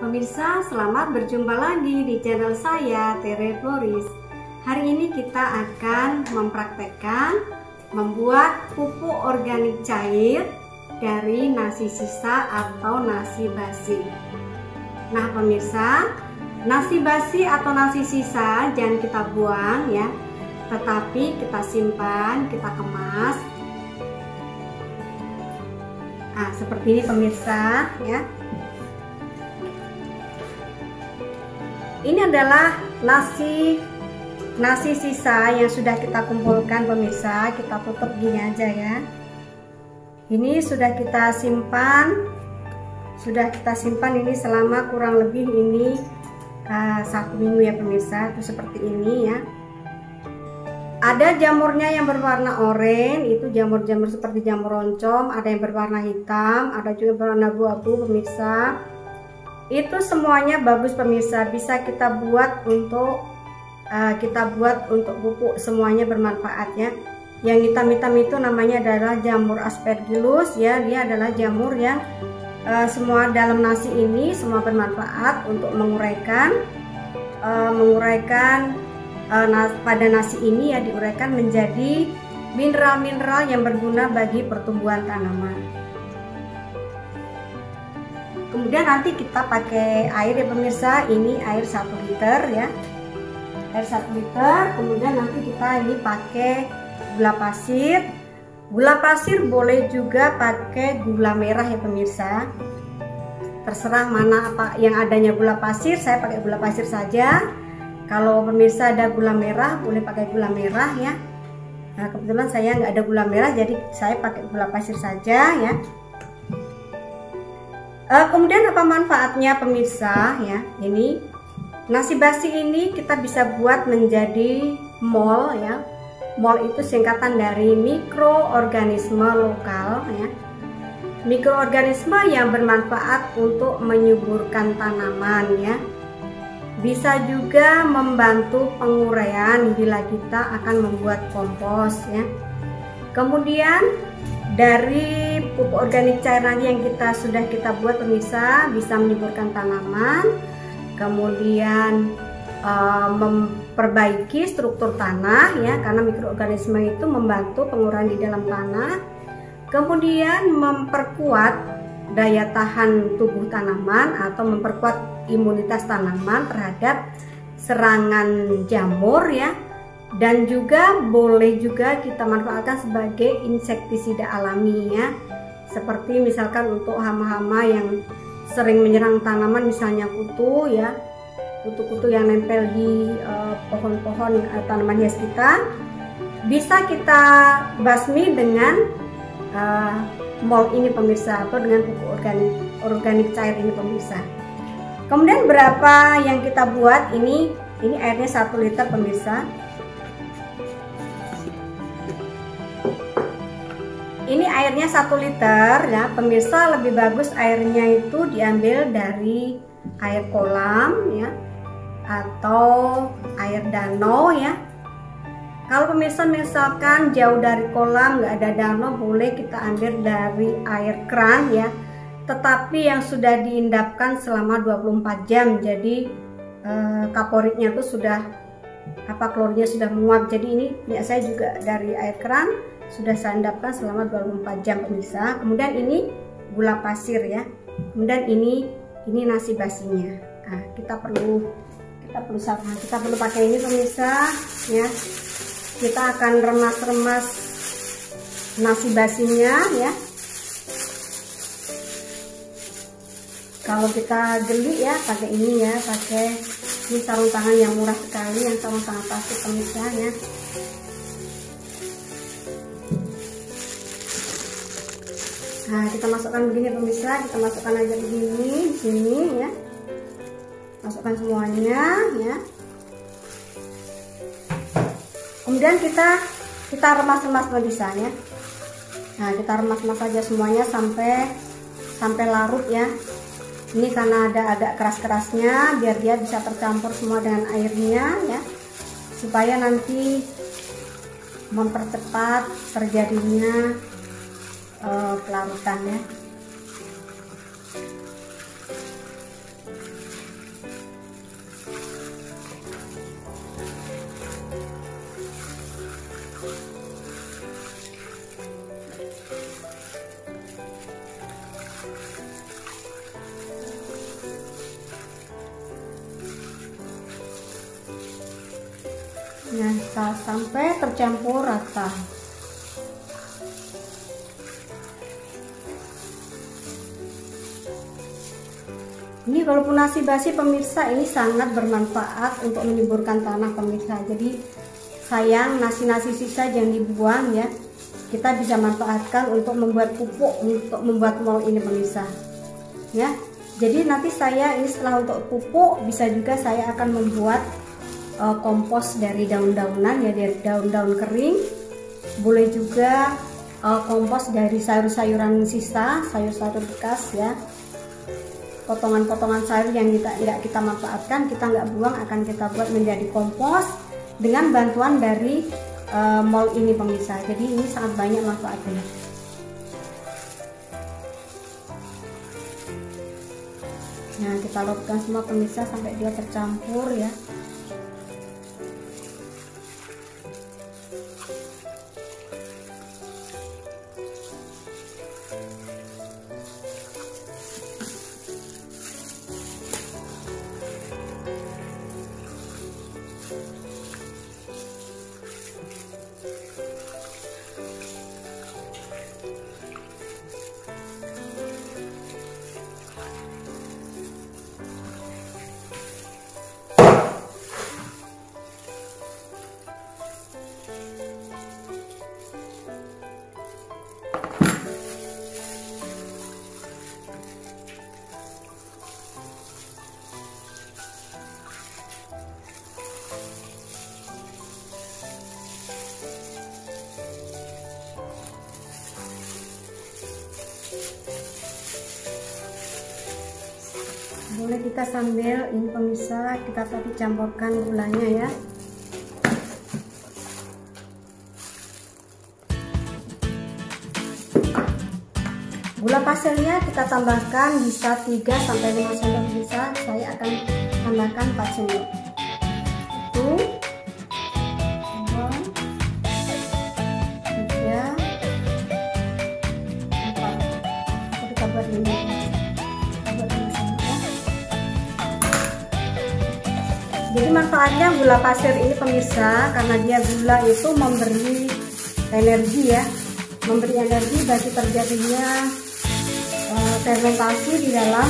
Pemirsa, selamat berjumpa lagi di channel saya, Tere Floris. Hari ini kita akan mempraktekkan membuat pupuk organik cair dari nasi sisa atau nasi basi. Nah pemirsa, nasi basi atau nasi sisa jangan kita buang ya, tetapi kita simpan, kita kemas. Nah seperti ini pemirsa ya. Ini adalah nasi sisa yang sudah kita kumpulkan pemirsa. Kita tutup gini aja ya. Ini sudah kita simpan. Ini selama kurang lebih ini 1 minggu ya pemirsa. Itu seperti ini ya. Ada jamurnya yang berwarna oranye, itu jamur-jamur seperti jamur roncom. Ada yang berwarna hitam, ada juga berwarna abu-abu pemirsa. Itu semuanya bagus pemirsa, bisa kita buat untuk pupuk, semuanya bermanfaat ya. Yang hitam-hitam itu namanya adalah jamur aspergillus ya, dia adalah jamur yang semua dalam nasi ini semua bermanfaat untuk menguraikan pada nasi ini ya, diuraikan menjadi mineral-mineral yang berguna bagi pertumbuhan tanaman. Kemudian nanti kita pakai air ya pemirsa, ini air 1 liter ya, air 1 liter. Kemudian nanti kita ini pakai gula pasir. Gula pasir boleh juga pakai gula merah ya pemirsa, terserah mana apa yang adanya gula pasir. Saya pakai gula pasir saja. Kalau pemirsa ada gula merah boleh pakai gula merah ya. Nah kebetulan saya nggak ada gula merah, jadi saya pakai gula pasir saja ya. Kemudian apa manfaatnya pemirsa ya, ini nasi basi ini kita bisa buat menjadi MOL ya. MOL itu singkatan dari mikroorganisme lokal ya, mikroorganisme yang bermanfaat untuk menyuburkan tanaman ya. Bisa juga membantu penguraian bila kita akan membuat kompos ya. Kemudian dari pupuk organik cair lagi yang sudah kita buat pemirsa, bisa menyuburkan tanaman, kemudian memperbaiki struktur tanah ya, karena mikroorganisme itu membantu penguraian di dalam tanah, kemudian memperkuat daya tahan tubuh tanaman atau memperkuat imunitas tanaman terhadap serangan jamur ya. Dan juga boleh juga kita manfaatkan sebagai insektisida alami ya, seperti misalkan untuk hama-hama yang sering menyerang tanaman, misalnya kutu ya, kutu-kutu yang nempel di pohon-pohon tanaman hias kita, bisa kita basmi dengan MOL ini pemirsa, atau dengan pupuk organik cair ini pemirsa. Kemudian berapa yang kita buat ini airnya 1 liter pemirsa. Ini airnya 1 liter ya pemirsa. Lebih bagus airnya itu diambil dari air kolam ya, atau air danau ya. Kalau pemirsa misalkan jauh dari kolam, nggak ada danau, boleh kita ambil dari air keran ya, tetapi yang sudah diendapkan selama 24 jam. Jadi kaporitnya tuh sudah klornya sudah menguap. Jadi ini punya saya juga dari air keran, sudah saya endapkan selama 24 jam pemirsa. Kemudian ini gula pasir ya. Kemudian ini nasi basinya. Nah, kita perlu pakai ini pemirsa ya. Kita akan remas-remas nasi basinya ya. Kalau kita geli ya pakai ini ya, pakai ini sarung tangan yang murah sekali, yang sarung tangan plastik pemirsa ya. Nah, kita masukkan begini pemirsa, kita masukkan aja begini di sini ya. Masukkan semuanya ya. Kemudian kita remas-remas pemirsa ya. Nah, kita remas-remas aja semuanya sampai larut ya. Ini karena ada agak keras-kerasnya, biar dia bisa tercampur semua dengan airnya ya, supaya nanti mempercepat terjadinya pelarutan ya. Nah, sampai tercampur rata. Ini walaupun nasi basi pemirsa, ini sangat bermanfaat untuk menyuburkan tanah pemirsa. Jadi sayang nasi-nasi sisa jangan dibuang ya. Kita bisa manfaatkan untuk membuat pupuk, untuk membuat mol ini pemirsa. Ya. Jadi nanti saya ini setelah untuk pupuk bisa juga saya akan membuat kompos dari daun-daunan ya, dari daun-daun kering. Boleh juga kompos dari sayur-sayuran sisa, sayur-sayur bekas ya. Potongan-potongan sayur yang nggak kita manfaatkan, kita nggak buang, akan kita buat menjadi kompos dengan bantuan dari mol ini pemirsa. Jadi ini sangat banyak manfaatnya. Nah, kita larutkan semua pemirsa sampai dia tercampur ya. Boleh kita sambil ini pemirsa, kita tadi campurkan gulanya ya. Gula pasirnya kita tambahkan bisa 3-5 sendok, bisa saya akan tambahkan 4 sendok. Itu 2, 3, 4. Kita buat ini. Jadi manfaatnya gula pasir ini pemirsa, karena dia gula itu memberi energi ya, memberi energi bagi terjadinya fermentasi di dalam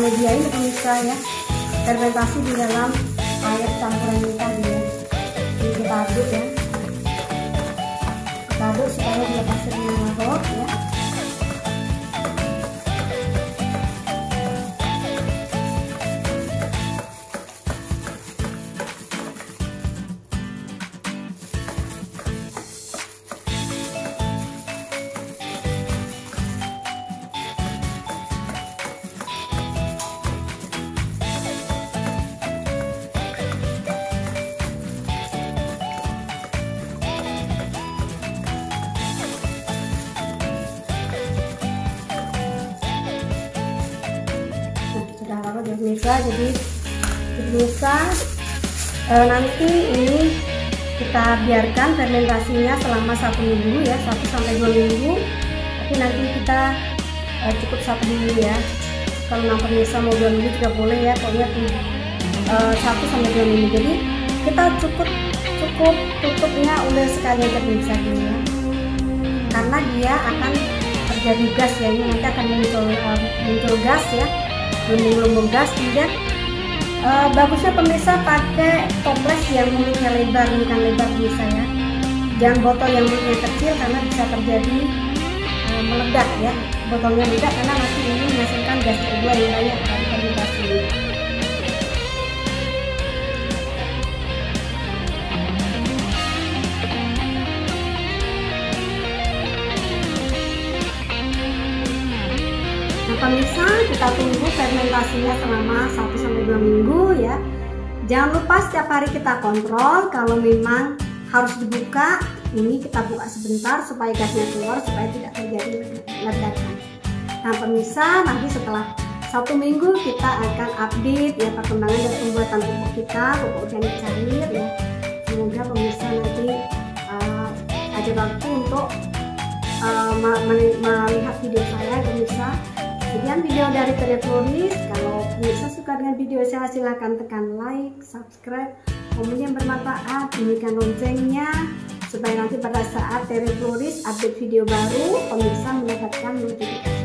media ini pemirsa ya, fermentasi di dalam air campuran kita ya. Ini kita aduk ya, kita aduk supaya gula pasirnya larut ya. Pemirsa, jadi pemirsa nanti ini kita biarkan fermentasinya selama 1 minggu ya, 1-2 minggu, tapi nanti kita cukup 1 minggu ya. Kalau pemirsa mau 2 minggu juga boleh ya, pokoknya 1-2 minggu. Jadi kita cukup tutupnya udah sekali aja pemirsa dulu ya, karena dia akan terjadi gas ya, ini nanti akan muncul gas ya, lumbung gas. Tidak bagusnya pemirsa pakai toples yang mulutnya lebar, bukan lebar pemirsa ya, jangan botol yang mulutnya kecil karena bisa terjadi meledak ya, botolnya meledak karena nanti ini menghasilkan gas CO2 yang banyak dari fermentasi ini. Pemirsa, kita tunggu fermentasinya selama 1-2 minggu ya. Jangan lupa setiap hari kita kontrol, kalau memang harus dibuka, ini kita buka sebentar supaya gasnya keluar, supaya tidak terjadi ledakan. Nah pemirsa, nanti setelah 1 minggu kita akan update ya perkembangan dari pembuatan pupuk kita, pupuk organik cair ya. Semoga pemirsa nanti ada waktu untuk melihat video saya pemirsa. Sekian video dari Teriak Floris. Kalau pemirsa suka dengan video saya, silahkan tekan like, subscribe, komen yang bermanfaat, bunyikan loncengnya supaya nanti pada saat Terry Floris update video baru pemirsa mendapatkan notifikasi.